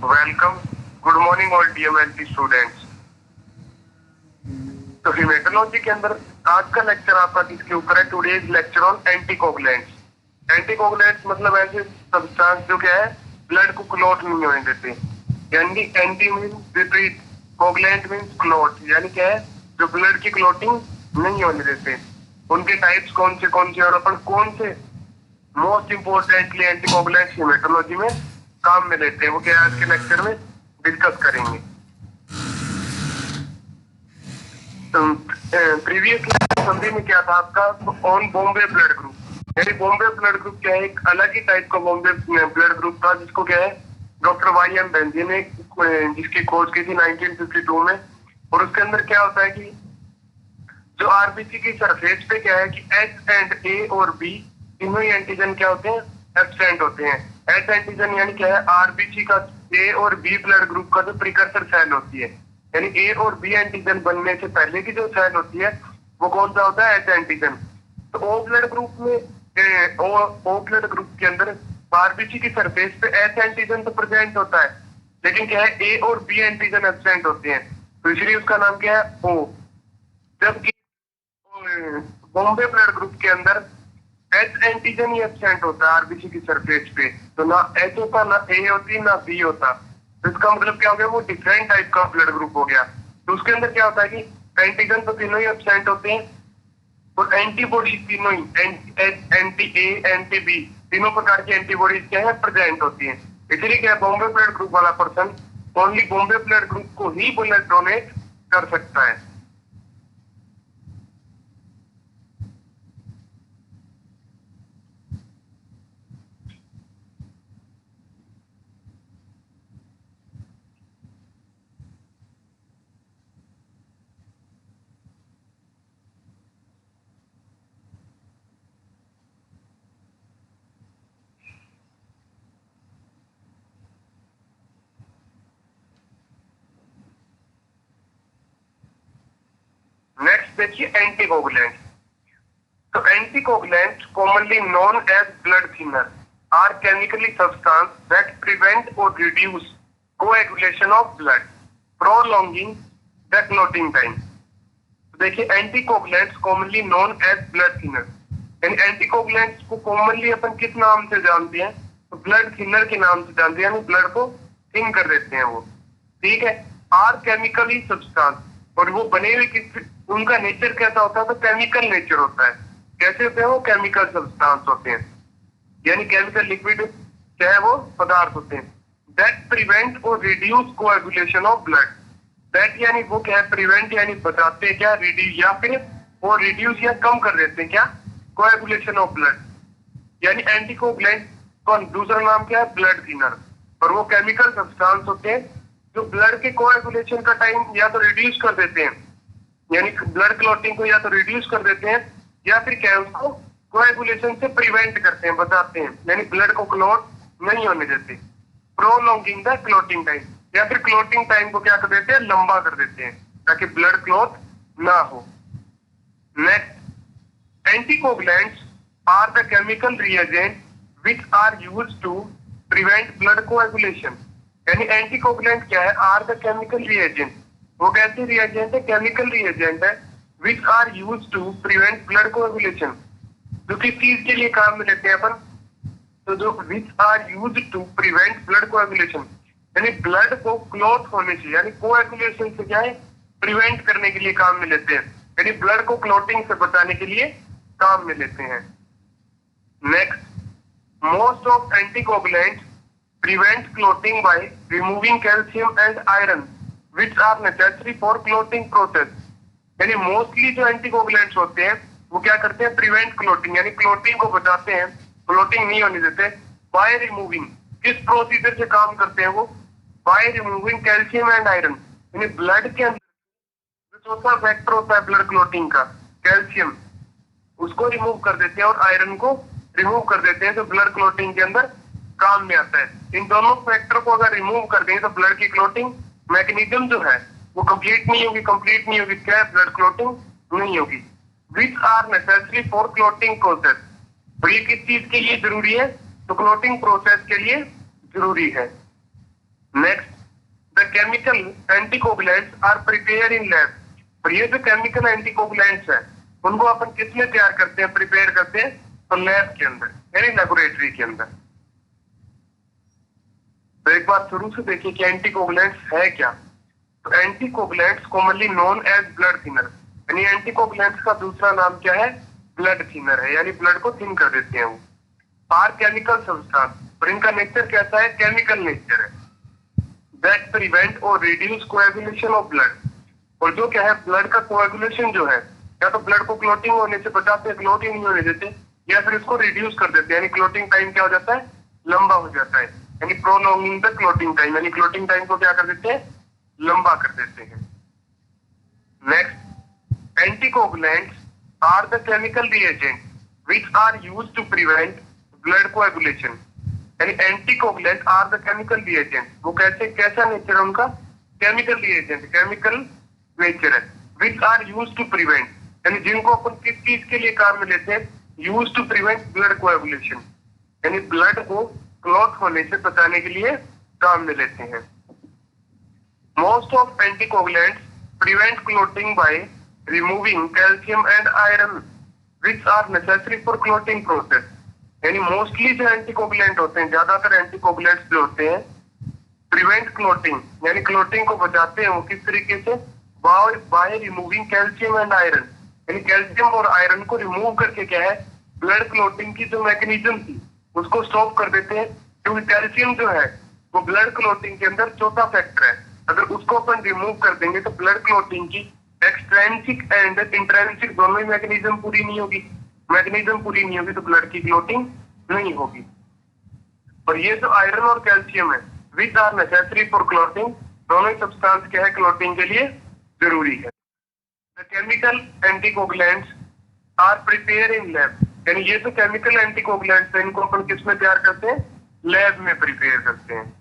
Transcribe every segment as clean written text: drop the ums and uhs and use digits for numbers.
Welcome, good morning all DMLT students. तो haematology के अंदर आज का लेक्चर आपका किसके ऊपर है? Today's lecture on anticoagulants. Anticoagulants मतलब ऐसे सब्सटेंस जो क्या है ब्लड को क्लॉट नहीं होने देते, यानी एंटी मीन विपरीत, कोगुलेंट मीन क्लॉट, यानी क्या है जो ब्लड की क्लॉटिंग नहीं होने देते। उनके टाइप्स कौन से और अपन कौन से मोस्ट इंपोर्टेंटली एंटीकोगुलेंट्स हेमेटोलॉजी में काम में लेते हैं, वो क्या आज के लेक्चर में डिस्कस करेंगे। प्रीवियस संधि में क्या था आपका? ऑन बॉम्बे ब्लड ग्रुप, यानी बॉम्बे ब्लड ग्रुप क्या है? एक अलग ही टाइप का बॉम्बे ब्लड ग्रुप था जिसको क्या है डॉक्टर वाई एम बेंजी ने जिसकी खोज की थी 1952 में। और उसके अंदर क्या होता है कि जो आरबीसी की सरफेस पे क्या है कि एच एंड ए और बी तीनों ही एंटीजन क्या होते हैं? एब्सेंट होते हैं। एच एंटीजन यानी क्या है आरबीसी का ए और बी ब्लड ग्रुप का जो प्रिकर्सर सेल होती है, यानी ए और बी एंटीजन बनने से पहले की जो सेल होती है वो कौन सा होता है? H antigen. तो ओ ब्लड ग्रुप में ओ ब्लड ग्रुप के अंदर आरबीसी की सरफेस पे एच एंटीजन तो प्रेजेंट होता है, लेकिन क्या है ए और बी एंटीजन एब्सेंट होते हैं, तो इसलिए उसका नाम क्या है? ओ। जबकि बॉम्बे ब्लड ग्रुप के अंदर एच एंटीजन ही एब्सेंट होता है आरबीसी की सरफेस पे, तो ना एच होता, ना ए होती, ना बी होता। तो इसका मतलब क्या हो गया? वो डिफरेंट टाइप का ब्लड ग्रुप हो गया। तो उसके अंदर क्या होता है कि एंटीजन तो तीनों ही एब्सेंट होते हैं और एंटीबॉडी तीनों ही एंटी ए एंटी बी तीनों प्रकार की एंटीबॉडीज क्या है प्रेजेंट होती है। इसलिए क्या बॉम्बे ब्लड ग्रुप वाला person only Bombay blood group को ही ब्लड डोनेट कर सकता है। नेक्स्ट देखिए एंटीकोगुलेंट। तो anticoagulant commonly known as blood thinner are chemically substance that prevent और reduce coagulation of blood prolonging the clotting time. देखिए anticoagulants commonly known as blood thinner, यानी anticoagulants को कॉमनली अपन किस नाम से जानते हैं? तो ब्लड थिनर के नाम से जानते हैं, यानी ब्लड को थिन कर देते हैं वो, ठीक है। आर केमिकली सब्सटेंस, और वो बने हुए किस, उनका नेचर कैसा होता है? तो केमिकल नेचर होता है। कैसे होते हैं वो? केमिकल सब्सटेंस होते हैं, यानी केमिकल लिक्विड क्या है वो पदार्थ होते हैं। दैट प्रिवेंट और reduce coagulation of blood. That यानी वो क्या है? प्रिवेंट यानी बचाते हैं क्या? रिड्यूस या फिर वो रिड्यूस या कम कर देते हैं क्या? Coagulation of blood. यानी एंटीकोगुलेंट का दूसरा नाम क्या है? Blood thinner. और वो केमिकल सब्सटेंस होते हैं जो ब्लड के कोएगुलेशन का टाइम या तो रिड्यूस कर देते हैं, यानी ब्लड क्लॉटिंग को या तो रिड्यूस कर देते हैं या फिर क्या है उसको कोएगुलेशन से प्रिवेंट करते हैं, बचाते हैं, यानी ब्लड को क्लॉट नहीं होने देते। प्रोलॉन्गिंग द क्लॉटिंग टाइम, या फिर क्लॉटिंग टाइम को क्या कर देते हैं? लंबा कर देते हैं ताकि ब्लड क्लॉट ना हो। Next, anticoagulants are the chemical reagent which are used to prevent blood coagulation. यानी एंटीकोगुलेंट क्या है? आर द केमिकल रिएजेंट, वो कैसे रिएजेंट है? केमिकल रिएजेंट है which are used to prevent blood coagulation, जो किस चीज के लिए काम में लेते हैं अपन? तो जो which are used to prevent blood coagulation, यानी ब्लड को क्लॉट होने से, यानी कोएगुलेशन से क्या है प्रिवेंट करने के लिए काम में लेते हैं, यानी ब्लड को क्लॉटिंग से बचाने के लिए काम में लेते हैं। Next, most of anticoagulants prevent clotting by removing calcium and iron which are necessary for clotting process। यानी मोस्टली जो एंटीकोगुलेंट्स होते हैं वो क्या करते हैं? प्रिवेंट क्लॉटिंग, यानी क्लॉटिंग को बचाते हैं, क्लॉटिंग नहीं होने देते। बाय रिमूविंग, किस प्रोसीजर से काम करते हैं वो? By removing calcium and iron, यानी ब्लड के अंदर जो चौथा फैक्टर होता है ब्लड क्लॉटिंग का, कैल्शियम, उसको रिमूव कर देते हैं और आयरन को रिमूव कर देते हैं जो ब्लड क्लॉटिंग के अंदर काम में आता है। इन दोनों फैक्टर को अगर रिमूव कर दें तो ब्लड की क्लॉटिंग मैकेनिज्म जो है वो कंप्लीट नहीं होगी। क्या है? ब्लड क्लॉटिंग नहीं होगी। Which are necessary for clotting process, और ये किस चीज के लिए जरूरी है? तो क्लॉटिंग प्रोसेस के लिए जरूरी है। Next, the chemical anticoagulants are prepare in lab. और ये जो केमिकल एंटीकोगुलेंट्स है उनको अपन किसमें तैयार करते हैं, प्रिपेयर करते हैं, तो लैब के अंदर यानी लेबोरेटरी के अंदर। तो एक बार शुरू से देखिए कि एंटीकोगुलेंट्स है क्या। तो anticoagulants commonly known as blood thinner, यानी एंटीकोगुलेंट्स का दूसरा नाम क्या है, ब्लड थिनर है, यानी ब्लड को थिन कर देते हैं वो। आर केमिकल सब्सटेंस, और इनका नेचर कैसा है, केमिकल नेचर है, दैट प्रिवेंट और रिड्यूस कोएगुलेशन ऑफ ब्लड। और जो क्या है, ब्लड का कोएगुलेशन जो है, या तो ब्लड को क्लोटिंग होने से बचाते हैं, क्लोटिंग नहीं होने देते, या फिर इसको रिड्यूस कर देते हैं, यानी क्लोटिंग टाइम क्या हो जाता है, लंबा हो जाता है, यानी प्रोलॉन्गिंग द क्लोटिंग टाइम, यानी क्लोटिंग टाइम को क्या कर देते हैं, लंबा कर देते हैं। Next, anticoagulants are the chemical reagent which are used to prevent blood coagulation। यानी anticoagulant are the chemical reagent, वो कैसा नेचर है उनका, केमिकल रिएजेंट, केमिकल नेचर है, which are used to prevent, यानी जिनको अपन किस चीज के लिए काम में लेते हैं, used to prevent blood coagulation, यानी ब्लड को क्लॉट होने से बचाने के लिए काम में लेते हैं। Most of anticoagulants prevent clotting by removing calcium and iron which are necessary for clotting process। यानी मोस्टली जो एंटीकोगुलेंट होते हैं, ज्यादातर एंटीकोगुलेंट्स जो होते हैं, प्रिवेंट क्लॉटिंग, यानी क्लॉटिंग को बचाते हैं वो किस तरीके से, by removing calcium and iron, यानी कैल्शियम और आयरन को रिमूव करके क्या है, ब्लड क्लॉटिंग की जो मैकेनिज्म थी उसको स्टॉप कर देते हैं। क्योंकि कैल्शियम जो है वो ब्लड क्लॉटिंग के अंदर चौथा फैक्टर है, अगर उसको अपन रिमूव कर देंगे तो ब्लड क्लॉटिंग की एक्सट्रेंसिक एंड इंट्रेंसिक दोनों ही मैकेनिज्म पूरी नहीं होगी, मैकेनिज्म पूरी नहीं होगी तो ब्लड की क्लॉटिंग नहीं होगी। और ये जो आयरन और कैल्शियम है which are necessary for clotting, दोनों ही सब्सटेंस क्या है, क्लॉटिंग के लिए जरूरी है। The chemical anticoagulants are prepare in lab, यानी ये जो केमिकल एंटीकोगुलेंट्स है इनको अपन किसमें तैयार करते हैं, लैब में प्रिपेयर करते हैं।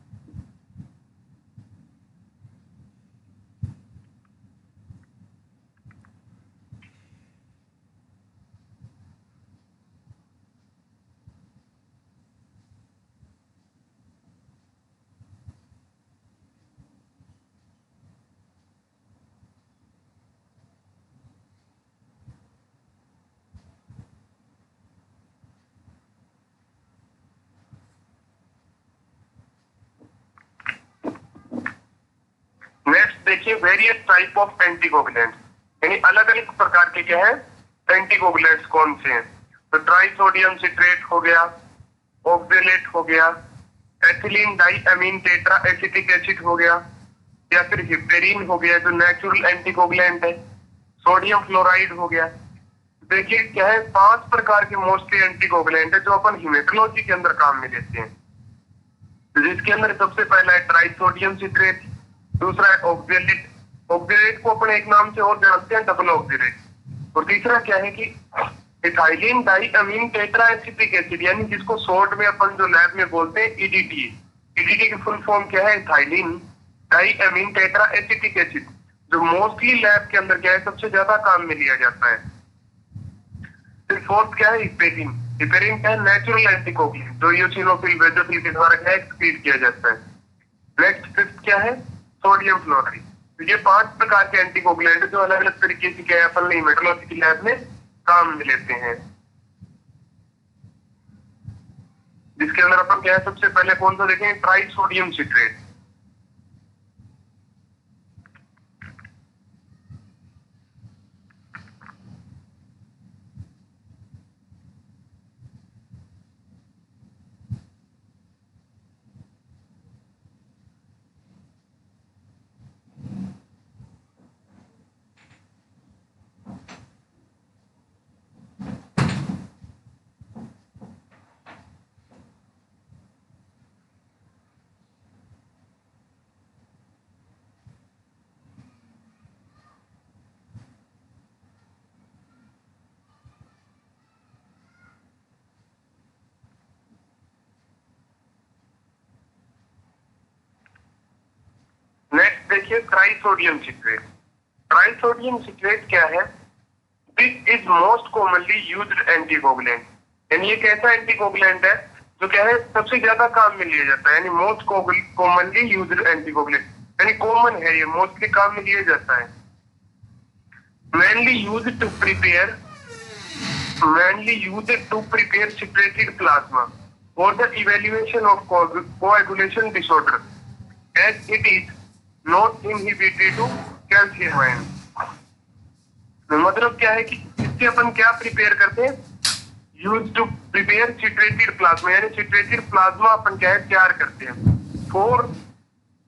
नेक्स्ट देखिए, वेरियस टाइप ऑफ एंटीकोगुलेंट्स, यानी अलग अलग प्रकार के क्या है, एंटीकोगुलेंट्स कौन से हैं। तो ट्राइसोडियम सिट्रेट हो गया, ऑक्जेलेट हो गया, एथिलीन डाइअमीन टेट्रा एसिटिक एसिड हो गया, या फिर हिपेरिन हो गया जो नेचुरल एंटीकोगुलेंट है, सोडियम फ्लोराइड हो गया। देखिए क्या है, 5 प्रकार के मोस्टली एंटीकोगुलेंट है जो अपन हिमेटोलॉजी के अंदर काम में लेते हैं। जिसके अंदर सबसे पहला है ट्राइसोडियम सिट्रेट, दूसरा है ऑक्जेलेट, ऑक्जेलेट को अपन एक नाम से और जानते हैं, डबल ऑक्जेलेट, और तीसरा क्या है कि इथाइलिन डाइअमीन टेट्रा एसिटिक एसिड, यानी जिसको शॉर्ट में अपन जो लैब में बोलते हैं ईडीटी। ईडीटी की फुल फॉर्म क्या है, इथाइलिन डाइअमीन टेट्रा एसिटिक एसिड, जो मोस्टली लैब के अंदर क्या है, सबसे ज्यादा काम में लिया जाता है। फिर फोर्थ क्या है, हिपेरिन, हिपेरिन क्या है, नेचुरल एंटीकोगुलेंट जो यूसिनोफिल बेजोफिल के द्वारा क्या एक्सक्रीट किया जाता है। नेक्स्ट फिफ्थ क्या है, सोडियम फ्लोराइड। तो ये 5 प्रकार के एंटीकोगुलेंट है जो अलग अलग तरीके से क्या है, अपन हेमेटोलॉजी की लैब में काम में लेते हैं। जिसके अंदर अपन क्या है, सबसे पहले कौन सा देखें, ट्राइसोडियम सिट्रेट। नेक्स्ट देखिए ट्राइसोडियम सिट्रेट। ट्राइसोडियम सिट्रेट क्या है, this is most commonly used anticoagulant, यानी ये कैसा एंटीकोगुलेंट है तो क्या है सबसे ज्यादा काम में लिया जाता है, यानी मोस्ट कॉमनली यूज्ड एंटीकोगुलेंट, यानी कॉमन है ये, मोस्टली काम में लिया जाता है। mainly used to prepare separated plasma for the evaluation of coagulation disorder, as it is not inhibitory to calcium ion। मतलब क्या है कि इससे अपन क्या प्रिपेयर करते हैं, use to prepare citrated plasma, यानी सिट्रेटेड प्लाज्मा अपन क्या है तैयार करते हैं for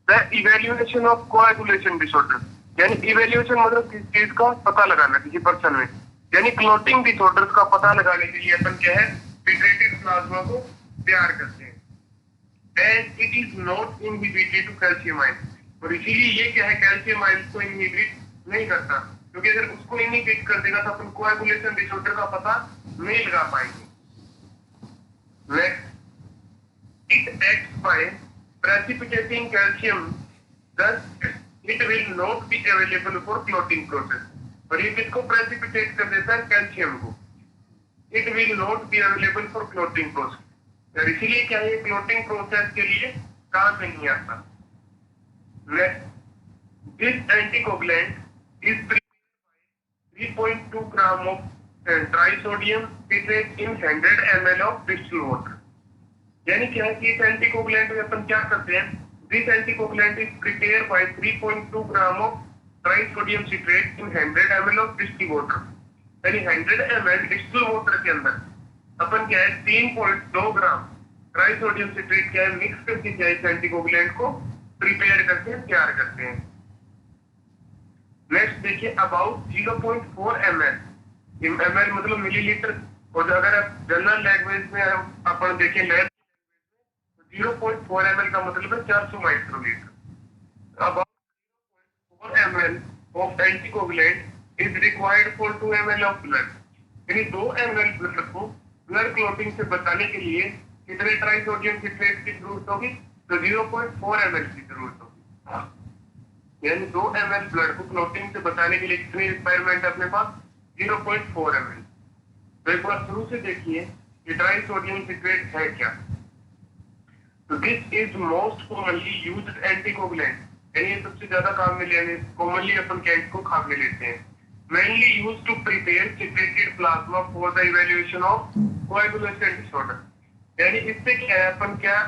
the evaluation of coagulation disorder, यानी इवेल्युएशन मतलब किस चीज का पता लगाना किसी पर्सन में, यानी क्लोटिंग डिसऑर्डर्स का पता लगाने के लिए अपन क्या है सिट्रेटेड प्लाज्मा को तैयार करते हैं। And it is not inhibited to calcium ion, और इसीलिए ये क्या है कैल्शियम आयन को इनहिबिट नहीं करता, क्योंकि अगर उसको इनहिबिट कर देगा तो अपन कोएगुलेशन डिसऑर्डर का पता नहीं लगा पाएंगे। Next, it acts by precipitating calcium, thus it will not be available for clotting process। और ये किसको प्रेसिपिटेट कर देता है, कैल्शियम को। It will not be available for clotting process, और इसीलिए क्या है क्लोटिंग प्रोसेस के लिए काम में नहीं आता। Next, this anticoagulant is 3.2 gram of trisodium citrate in 100 ml of distilled water, यानी क्या है कि इस एंटीकोगुलेंट में अपन क्या करते हैं, this anticoagulant is prepared by 3.2 gram of trisodium citrate in 100 ml of distilled water, यानी 100 ml डिस्टिल्ड वाटर के अंदर अपन क्या है 3.2 ग्राम ट्राइसोडियम सिट्रेट क्या है मिक्स करके क्या इस एंटीकोगुलेंट को प्रिपेयर करके तैयार करते हैं। नेक्स्ट देखिए, अबाउट 0.4 ml, ml मतलब मिलीलीटर, और अगर आप जनरल लैंग्वेज में अपन देखें लैब 0.4 ml का मतलब है 400 microlitre. About 4 ml of anticoagulant is required for 2 ml of blood, यानी 2 ml ब्लड को ब्लड क्लॉटिंग से बचाने के लिए कितने ट्राइसोडियम सिट्रेट की जरूरत होगी, तो 0.4 ml की जरूरत होगी, यानी 2 ml ब्लड को क्लॉटिंग से बचाने के लिए कितनी रिक्वायरमेंट है अपने पास, 0.4 ml। तो एक बार शुरू से देखिए कि ट्राइसोडियम सिट्रेट है क्या। तो this is most commonly used anticoagulant, यानी ये सबसे ज्यादा काम में लेने कॉमनली अपन क्या इसको काम में लेते हैं। Mainly used to prepare citrated plasma for the evaluation of coagulation disorder, यानी इससे क्या है अपन क्या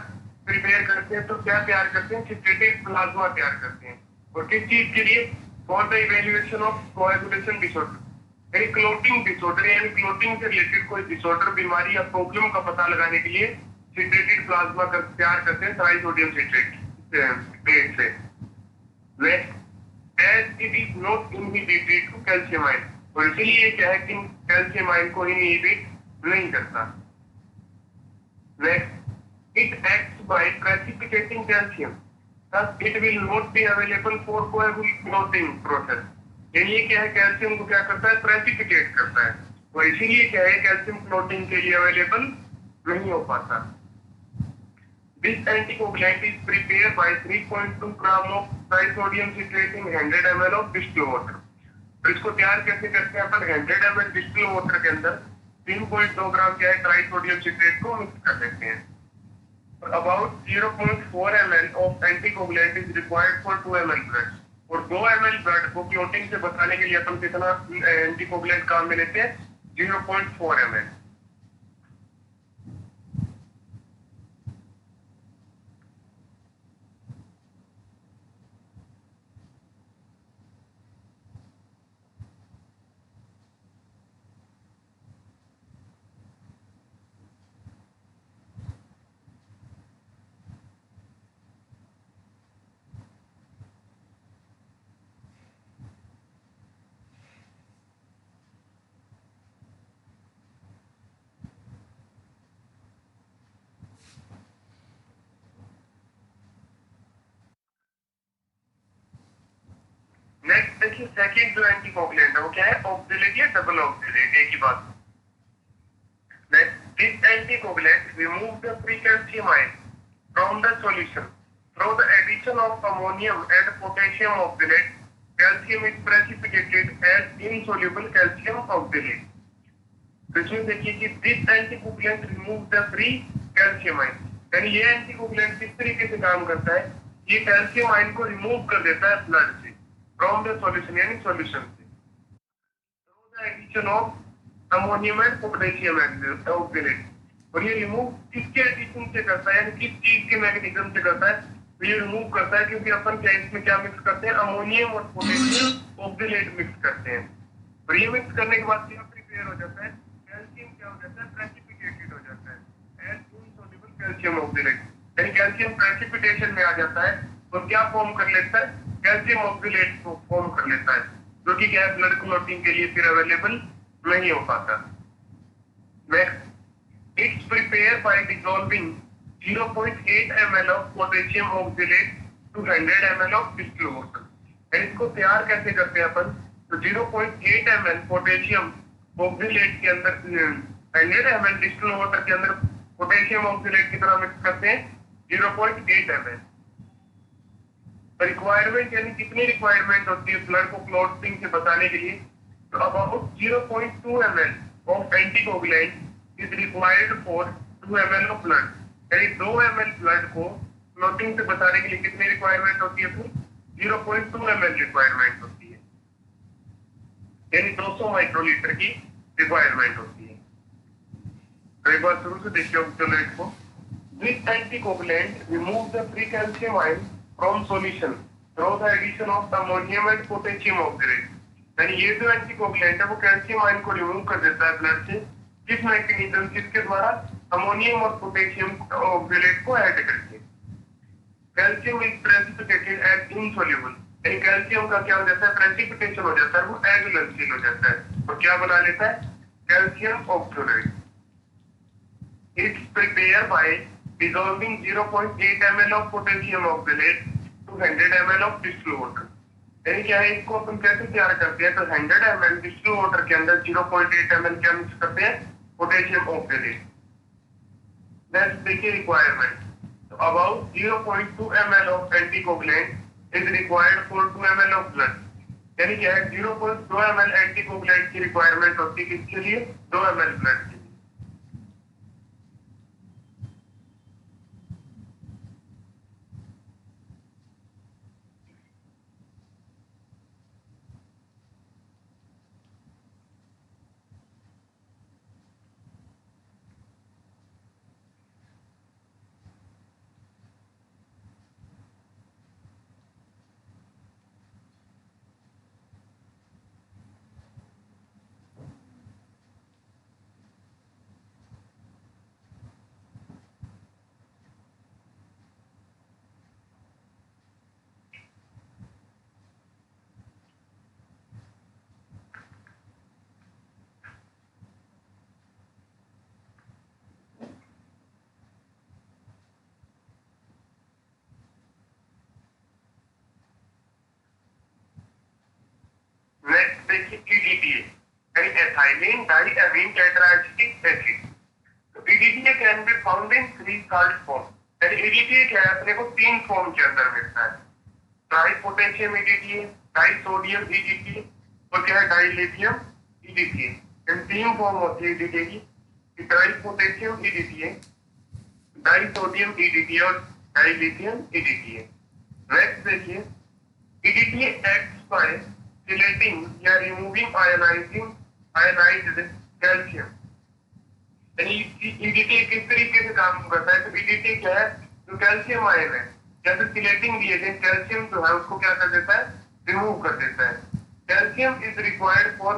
प्रिपेयर करते हैं, तो क्या तैयार करते हैं, सिट्रेटेड प्लाज्मा तैयार करते हैं, और किस चीज के लिए, for the evaluation of coagulation disorder, यानी क्लोटिंग डिसऑर्डर, यानी क्लोटिंग से रिलेटेड कोई डिसऑर्डर बीमारी या प्रॉब्लम का पता लगाने के लिए सिट्रेटेड प्लाज्मा का तैयार करते हैं ट्राइसोडियम सिट्रेट से। Next, as it is not inhibitory to calcium ion, और इसीलिए क्या है कि कैल्शियम आयन को इनहिबिट नहीं करता। Next, it acts by precipitating calcium, thus it will not be available for coagulating process, यानी ये क्या है कैल्शियम को क्या करता है प्रेसिपिटेट करता है, और इसीलिए क्या है कैल्शियम क्लोटिंग के लिए अवेलेबल नहीं हो पाता। This anticoagulant is prepared by 3.2 gram of trisodium citrate in 100 ml of distilled water। तो इसको तैयार कैसे करते हैं अपन, 100 ml डिस्टिल्ड वाटर के अंदर 3.2 ग्राम क्या है ट्राइसोडियम सिट्रेट को मिक्स कर देते हैं। About 0.4 ml of anticoagulant is required for 2 ml blood, और 2 ml ब्लड को क्लोटिंग से बचाने के लिए अपन कितना एंटीकोगुलेंट काम में लेते हैं, 0.4 ml। नेक्स्ट देखिए, सेकंड जो एंटीकोगुलेंट है वो क्या है, ऑक्जेलेट या डबल ऑक्जेलेट, एक ही बात। Next, this anticoagulant remove the free calcium ion from the solution through the addition of ammonium and potassium oxalate, calcium is precipitated as insoluble calcium oxalate. तो इसमें देखिए कि this anticoagulant remove the free calcium ion. यानी ये anticoagulant किस तरीके से काम करता है, ये कैल्शियम आयन को रिमूव कर देता है ब्लड से, फ्रॉम द सॉल्यूशन यानी सॉल्यूशन से। Addition of ammonium and potassium oxalate, और ये रिमूव किसके एडिशन से करता है, यानी किस चीज के मैकेनिज्म से करता है, तो ये रिमूव करता है क्योंकि अपन क्या इसमें क्या मिक्स करते हैं, अमोनियम और पोटेशियम ऑक्सीडेट मिक्स करते हैं। और ये मिक्स करने के बाद क्या प्रिपेयर हो जाता है, कैल्शियम क्या हो जाता है, प्रेसिपिटेटेड हो जाता है एज इनसॉल्युबल कैल्शियम ऑक्सीडेट। यानी कैल्शियम प्रेसिपिटेशन में आ जाता है और क्या फॉर्म कर लेता है, कैल्शियम ऑक्सीडेट को फॉर्म कर लेता है, जो कि क्या है ब्लड क्लॉटिंग के लिए फिर अवेलेबल नहीं हो पाता। Next, it's prepared by dissolving 0.8 ml of potassium oxalate to 100 ml of distilled water। And इसको तैयार कैसे करते हैं अपन, तो 0.8 ml पोटेशियम ऑक्सीलेट के अंदर 100 ml डिस्टिल्ड वाटर के अंदर पोटेशियम ऑक्सीलेट की तरह मिक्स करते हैं 0.8 ml। रिक्वायरमेंट यानी कितनी रिक्वायरमेंट होती है ब्लड को क्लॉटिंग से बचाने के लिए, तो about 0.2 ml of anticoagulant is required for 2 ml of blood। यानी 2 ml ब्लड को क्लॉटिंग से बचाने के लिए कितनी रिक्वायरमेंट होती है, फिर 0.2 ml रिक्वायरमेंट होती है, यानी 200 माइक्रोलीटर की रिक्वायरमेंट होती है। तो एक बार शुरू से देखिए ऑक्सीलेट को। This anticoagulant remove the free calcium ion from solution through the addition of ammonium and potassium oxalate. यानी ये जो एंटीकोगुलेंट है वो कैल्शियम आयन को रिमूव कर देता है ब्लड से, किस मैकेनिज्म, किसके द्वारा, अमोनियम और पोटेशियम ऑक्सीलेट को ऐड करके। Calcium is precipitated as insoluble, यानी कैल्शियम का क्या हो जाता है, प्रेसिपिटेशन हो जाता है, वो एग्लुसिल हो जाता है और क्या बना लेता है, calcium oxalate. It's prepare by dissolving 0.8 ml of potassium oxalate to 100 ml of distilled water. यानी क्या है, इसको अपन कैसे तैयार करते हैं, तो 100 ml डिस्टिल्ड वाटर के अंदर 0.8 ml क्या मिक्स करते हैं, पोटेशियम ऑक्सीलेट। नेक्स्ट देखिए रिक्वायरमेंट, तो about 0.2 ml of anticoagulant is required for 2 ml of blood. यानी क्या है, 0.2 ml एंटीकोगुलेंट की रिक्वायरमेंट होती है किसके लिए, 2 ml ब्लड के लिए। नेक्स्ट देखिए EDTA, यानी एथाइलिन डाइएमीन टेट्राएसिटिक एसिड। तो EDTA can be found in 3 salt form. यानी EDTA क्या है, अपने को 3 फॉर्म के अंदर मिलता है, try potassium EDTA, die sodium EDTA और क्या है, डाइलिथियम EDTA। इन 3 फॉर्म होती है EDTA की, try potassium EDTA, die sodium EDTA और डाइलिथियम EDTA। नेक्स्ट देखिए, EDTA एक्ट्स बाय chelating या removing ionized calcium। यानी EDTA किस तरीके से काम करता है, तो EDTA क्या है, जो कैल्शियम आयन है जैसे चिलेटिंग रिएजेंट कैल्शियम जो है उसको क्या कर देता है, रिमूव कर देता है। Calcium is required for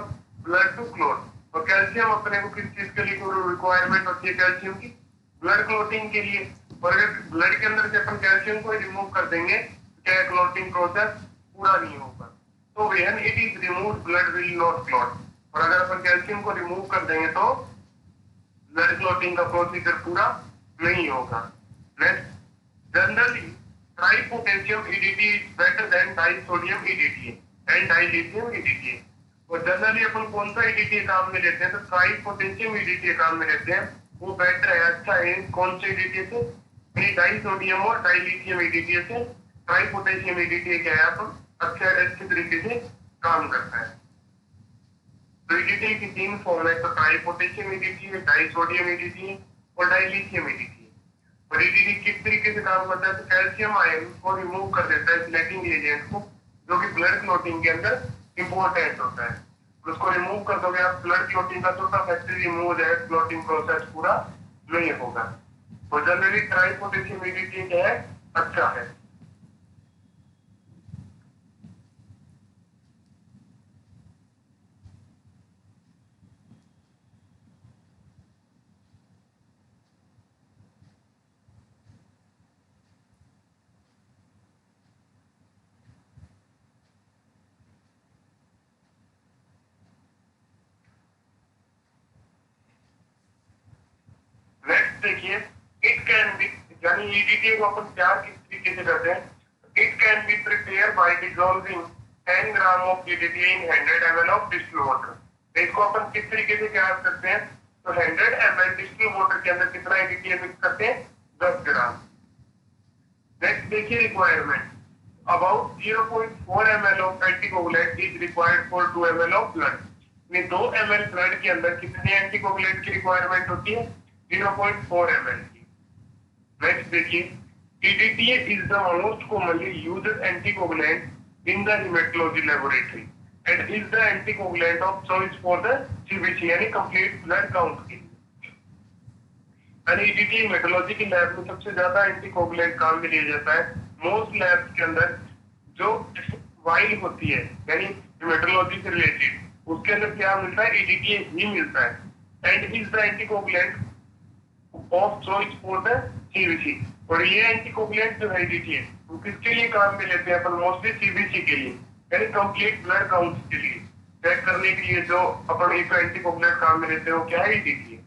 blood to clot, और कैल्शियम अपने को किस चीज के लिए रिक्वायरमेंट होती है, कैल्शियम की ब्लड क्लॉटिंग के लिए। और अगर ब्लड के अंदर से अपन कैल्शियम को रिमूव कर देंगे तो क्या क्लॉटिंग प्रोसेस पूरा नहीं होगा। तो when it is removed blood will not clot, और अगर अपन कैल्शियम को रिमूव कर देंगे तो ब्लड क्लॉटिंग का प्रोसीजर पूरा नहीं होगा। Next, generally tripotassium EDTA is better than disodium EDTA and dilithium EDTA। और जनरली अपन कौन सा EDTA काम में लेते हैं, तो ट्राइपोटेशियम EDTA काम में लेते हैं, वो बेटर है, अच्छा है। कौन से EDTA से, डाइसोडियम और डाइलिथियम EDTA से। ट्राइपोटेशियम EDTA क्या है, अपन अच्छे तरीके से काम करता है। तो EDTA की 3 फॉर्म है, तो ट्राइपोटेशियम EDTA, डाइसोडियम EDTA और डाइलिथियम EDTA। और ईडीटी किस तरीके से काम करता है, तो कैल्शियम आयन को रिमूव कर देता है स्लैकिंग एजेंट को, जो कि ब्लड क्लॉटिंग के अंदर इंपॉर्टेंट होता है। उसको रिमूव कर दोगे आप, ब्लड क्लॉटिंग का तो फैक्ट्री रिमूव हो जाए, क्लॉटिंग प्रोसेस पूरा नहीं होगा। तो जनरली ट्राइपोटेशियम ईडीटी क्या है, अच्छा है। नेक्स्ट देखिए, इट कैन बी, यानी ईडीटी को अपन तैयार किस तरीके से करते हैं, it can be prepare by dissolving 10 gram of EDT in 100 ml of distil water. इसको अपन किस तरीके से तैयार करते हैं, तो 100 ml डिस्टिल वाटर के अंदर कितना ईडीटी मिक्स करते हैं, 10 ग्राम। नेक्स्ट देखिए requirement, about 0.4 ml of anticoagulant is required for 2 ml of blood. 2 ml blood के अंदर कितने एंटीकोगुलेंट की रिक्वायरमेंट होती है, 0.4 ml की। नेक्स्ट देखिए, EDT is the most commonly used anticoagulant in the haematology laboratory and is the anticoagulant of choice for the CBC, यानी complete blood count की। ईडीटी मेट्रोलॉजी की लैब में सबसे ज्यादा एंटीकोगुलेंट काम में लिया जाता है। मोस्ट लैब्स के अंदर जो वाइल होती है, यानी मेट्रोलॉजी से रिलेटेड, उसके अंदर क्या मिलता है, ईडीटी ही मिलता है and is the anticoagulant of choice for the CBC. और ये एंटीकोगुलेंट जो है ईडीटी है, वो किसके लिए काम में लेते हैं अपन, मोस्टली सीबीसी के लिए, यानी कंप्लीट ब्लड काउंट के लिए चेक करने के लिए जो अपन एक एंटीकोगुलेंट काम में लेते हैं, वो क्या है, ईडीटी है।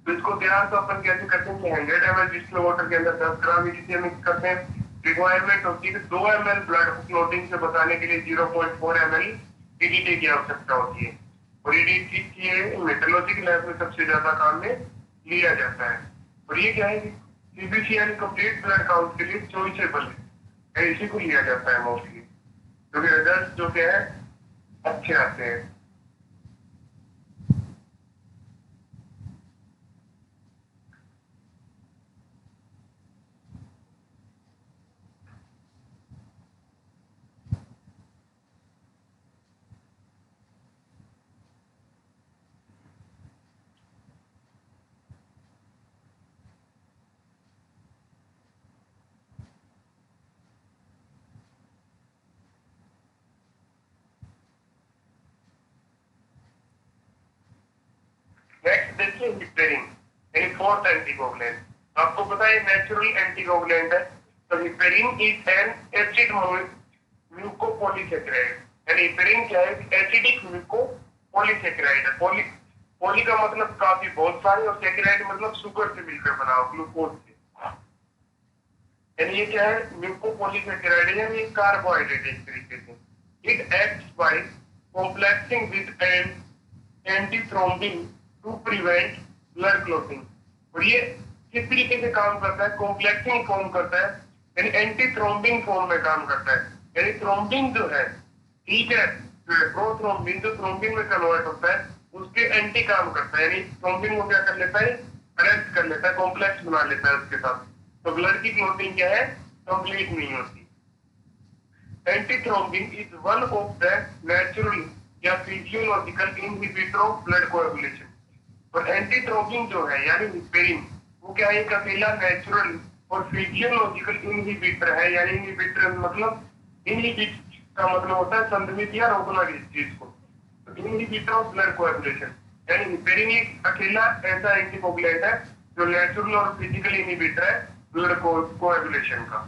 तो इसको तैयार तो अपन कैसे करते हैं कि 100 ml डिस्टिल वाटर के अंदर 10 ग्राम ईडीटी मिक्स करते हैं। रिक्वायरमेंट होती है 2 ml ब्लड क्लॉटिंग से बचाने के लिए 0.4 ml ईडीटी की आवश्यकता होती है। और ईडीटी की मेट्रोलॉजी की लैब में सबसे ज्यादा काम में लिया जाता है। और ये क्या है, सीबीसी यानी कंप्लीट ब्लड काउंट के लिए चॉइसेबल है, इसी को लिया जाता है मोस्टली, क्योंकि रिजल्ट जो क्या है अच्छे आते हैं। नेक्स्ट देखिए हिपेरिन, यानी फोर्थ एंटीकोगुलेंट। आपको पता है नेचुरल एंटीकोगुलेंट है, तो heparin is an acid mucopolysaccharide, यानी हिपेरिन क्या है, एसिडिक म्यूकोपॉलीसैकेराइड है। पॉली का मतलब काफी बहुत सारे, और सैकेराइड मतलब शुगर से मिलकर बना हो, ग्लूकोज से, यानी ये क्या है, म्यूकोपॉलीसैकेराइड है, यानी कार्बोहाइड्रेट एक तरीके से। It acts by complexing with antithrombin to prevent blood clotting. और ये किस तरीके से काम करता है, कॉम्प्लेक्सिंग फॉर्म करता है, यानी एंटीथ्रोम्बिन फॉर्म में काम करता है। यानी थ्रोम्बिन जो है, ठीक है, प्रोथ्रोम्बिन जो थ्रोम्बिन में कन्वर्ट होता है, उसके एंटी काम करता है, यानी थ्रोम्बिन को क्या कर लेता है, अरेस्ट कर लेता है, कॉम्प्लेक्स बना लेता है उसके साथ। तो ब्लड की क्लॉटिंग क्या है, कंप्लीट नहीं होती। Antithrombin is one of the natural या physiological inhibitor of blood coagulation. और एंटीथ्रोम्बिन जो है यानी हिपेरिन, वो क्या है, एक अकेला नेचुरल और फिजियोलॉजिकल इनहिबिटर है, यानी इनहिबिटर मतलब इनहिबिट का मतलब होता है संदमित या रोकना किसी चीज को, तो इनहिबिटर ऑफ ब्लड कोएगुलेशन, यानी हिपेरिन एक अकेला ऐसा एंटीकोगुलेंट है जो नेचुरल और फिजिकल इनहिबिटर है ब्लड कोएगुलेशन का।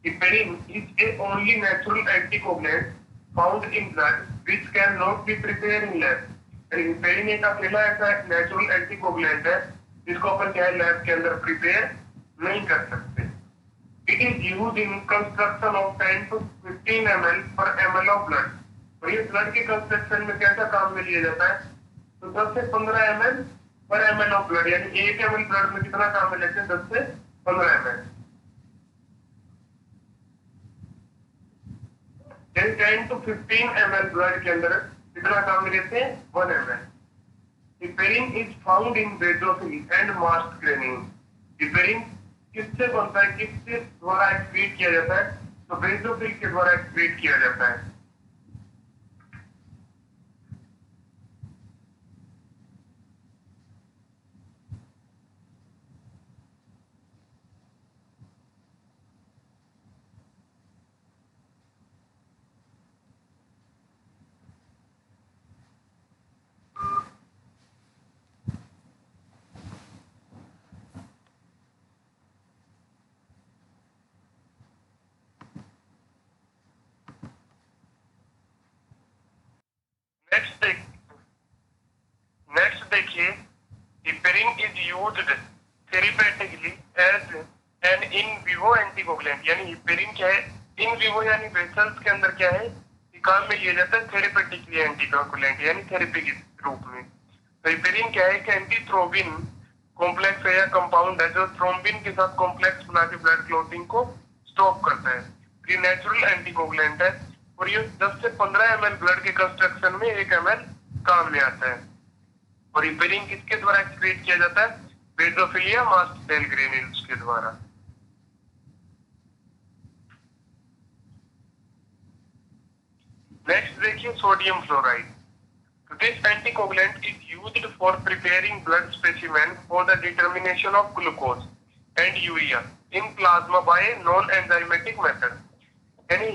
Heparin is a only natural anticoagulant found in blood which cannot be prepared in lab. Heparin एक अकेला ऐसा नेचुरल एंटीकोगुलेंट है जिसको अपन क्या है लैब के अंदर प्रिपेयर नहीं कर सकते। It is used in construction of 10 to 15 ml per ml of blood. और ये ब्लड के कंस्ट्रक्शन में कैसा काम में लिया जाता है, तो 10 से 15 ml per ml of blood, यानी 1 ml ब्लड में कितना काम में लेते हैं, 10 से 15 ml। 10 to 15 ml ब्लड के अंदर कितना काम में लेते हैं, 1 ml। Heparin is found in basophil and मास्टग्रेनिन। हिपेरिन किससे बनता है, किसके द्वारा एक्सक्रीट किया जाता है? तो बेसोफिल के द्वारा एक्सक्रीट किया जाता है। नेक्स्ट देखिए, heparin is used therapeutically as an in vivo anticoagulant. यानी हिपेरिन क्या है, इन विवो यानी वेसल्स के अंदर क्या है, काम में लिया जाता है थेरेपेटिकली एंटीकोगुलेंट यानी थेरेपी के रूप में। तो हिपेरिन क्या है कि एंटीथ्रोम्बिन कॉम्प्लेक्स है या कंपाउंड है जो थ्रोम्बिन के साथ कॉम्प्लेक्स बना के ब्लड क्लॉटिंग को स्टॉप करता है। ये नेचुरल एंटीकोगुलेंट है और ये 10 से 15 ml ब्लड के कंस्ट्रक्शन में 1 ml काम में आता है। और हिपेरिन किसके द्वारा एक्सक्रीट किया जाता है? बेसोफिल या मास्ट सेल ग्रेन्यूल्स के द्वारा। नेक्स्ट देखिए, sodium fluoride. This anticoagulant is used for preparing blood specimen for the determination of glucose and urea in plasma by non-enzymatic method। यानी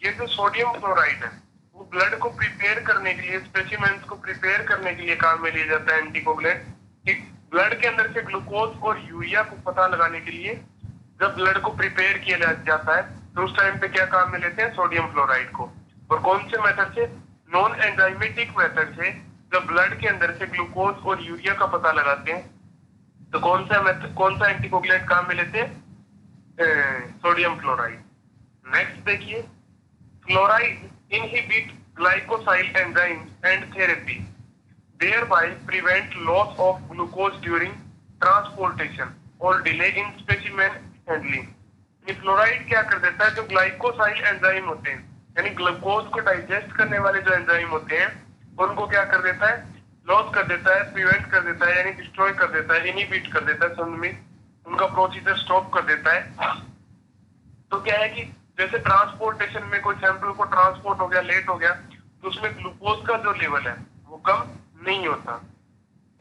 ये जो सोडियम फ्लोराइड है वो ब्लड को प्रिपेयर करने के लिए, स्पेसिमेंस को प्रिपेयर करने के लिए काम में लिया जाता है एंटीकोगुलेंट। ब्लड के अंदर से ग्लूकोज और यूरिया को पता लगाने के लिए जब ब्लड को प्रिपेयर किया जाता है तो उस टाइम पे क्या काम में लेते हैं? सोडियम फ्लोराइड को। और कौन से मेथड से? नॉन एंजाइमेटिक मेथड से। जब ब्लड के अंदर से ग्लूकोज और यूरिया का पता लगाते हैं तो कौन सा एंटीकोगुलेंट काम में लेते हैं? Sodium fluoride. नेक्स्ट देखिए, fluoride inhibit glycosyl enzymes and therapy, thereby prevent loss of glucose during transportation or delay in specimen handling। ये फ्लोराइड क्या कर देता है? जो ग्लाइकोसाइल एंजाइम होते हैं यानी ग्लूकोज को डाइजेस्ट करने वाले जो एंजाइम होते हैं उनको क्या कर देता है? लॉस कर देता है, प्रिवेंट कर देता है यानी डिस्ट्रॉय कर देता है, इनहिबिट कर देता है, संध में उनका प्रोसीजर स्टॉप कर देता है। तो क्या है कि जैसे ट्रांसपोर्टेशन में कोई सैंपल को ट्रांसपोर्ट हो गया, लेट हो गया, तो उसमें ग्लूकोज का जो लेवल है वो कम नहीं होता।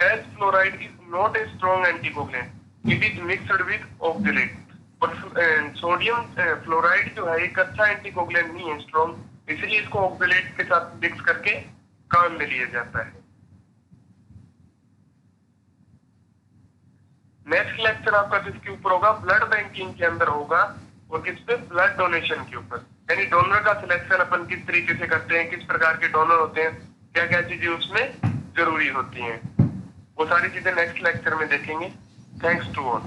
As fluoride is not a strong anticoagulant, it is mixed with oxalate. और सोडियम फ्लोराइड जो है एक अच्छा एंटीकोगुलेंट नहीं है स्ट्रॉन्ग, इसलिए इसको ऑक्जेलेट के साथ मिक्स करके काम में लिया जाता है। नेक्स्ट लेक्चर आपका किसके ऊपर होगा? ब्लड बैंकिंग के अंदर होगा और किस पे? ब्लड डोनेशन के ऊपर। यानी डोनर का सिलेक्शन अपन किस तरीके से करते हैं, किस प्रकार के डोनर होते हैं, क्या क्या चीजें उसमें जरूरी होती हैं, वो सारी चीजें नेक्स्ट लेक्चर में देखेंगे। Thanks to all.